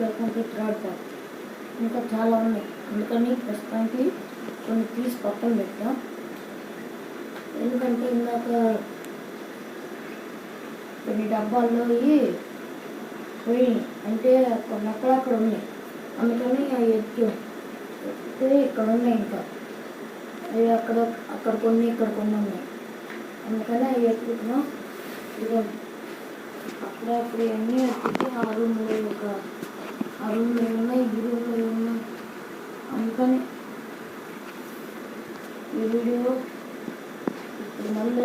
Welcome to third part. ఇంకా చాలా ఉన్నాయి, అందుకని ప్రస్తుతానికి కొన్ని తీసి పక్కన పెట్టాం. ఎందుకంటే ఇందాక కొన్ని డబ్బాల్లో పోయి అంటే కొన్ని అక్కడక్కడ ఉన్నాయి, అందుకని అవి ఎత్తే ఇక్కడ ఉన్నాయి. ఇంకా అవి అక్కడ కొన్ని ఇక్కడ కొన్ని ఉన్నాయి, అందుకని అవి ఎత్తుకుంటున్నాం. ఇదిగో అప్పుడప్పుడు అన్నీ ఎత్తుకి ఆ రూమ్లో ఉన్నాయి, ఈ రూమ్లో ఉన్నాయి. అందుకని ఈ వీడియో ఇప్పుడు మళ్ళీ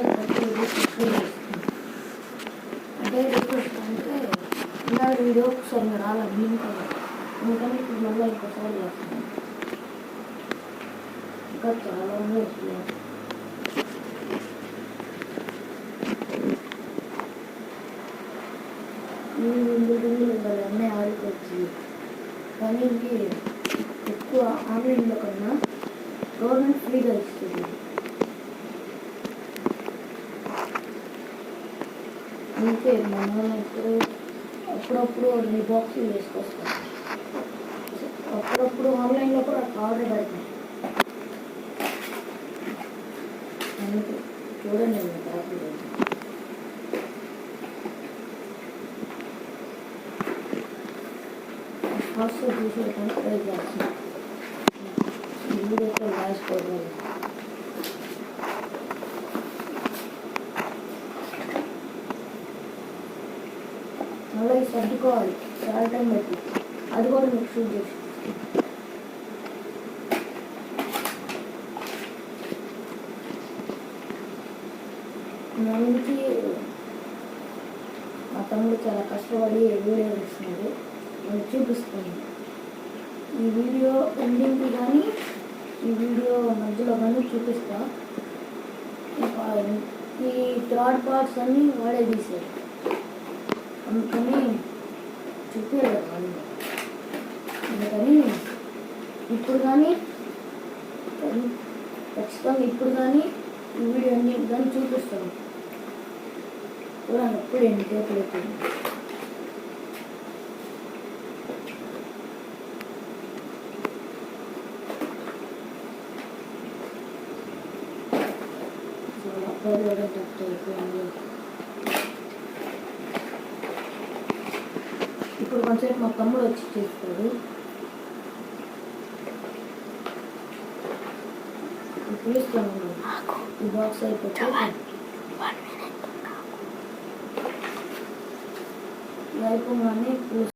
అంటే రిక్వెస్ట్ అంటే ఇలా వీడియో ఒకసారి మీరు అలా దీని కదా, అందుకని ఇప్పుడు మళ్ళీ ఇంకోసారి చేస్తున్నాను. ఇంకా చాలా ఉన్నాయి. అన్నీ ఆడుకోవచ్చు, కానీ ఇవి ఎక్కువ ఆన్లైన్లో కన్నా గవర్నమెంట్ ఫ్రీగా ఇస్తుంది. అందుకే మనం అప్పుడప్పుడు 2 బాక్సులు వేసుకొస్తాం. అప్పుడప్పుడు ఆన్లైన్లో కూడా ఆర్డర్ పెడతాం. అందుకే చూడండి ట్రాఫిక్ ఫాస్ట్గా చూసేయడానికి ట్రై చేస్తున్నాం. ఈ వీడియోతో రాసుకోవాలి. మళ్ళీ సర్దుకోవాలి చాలా టైం పెట్టి, అది కూడా మీకు షూట్ చేసి నా నుంచి మా తమ్ముడు చాలా కష్టపడి వీడియో తీస్తున్నాడు, నేను చూపిస్తాను. ఈ వీడియో ఎండింగ్ కానీ ఈ వీడియో మధ్యలో కానీ చూపిస్తా. ఈ థర్డ్ పార్ట్స్ అన్నీ వాడే తీసాడు, అందుకని చూపించలేదు వాళ్ళు. అందుకని ఇప్పుడు కానీ ఖచ్చితంగా ఇప్పుడు కానీ ఈ వీడియో ఎండింగ్ కానీ చూపిస్తాను. చూడండి ఎప్పుడు ఎన్ని టేపులు అయిపోయింది. ఇప్పుడు కొంచెంసేపు మా తమ్ముడు వచ్చి చేస్తాడు. పిలుస్తాను, ఈ బాక్స్ అయిపోతే అయిపోగానే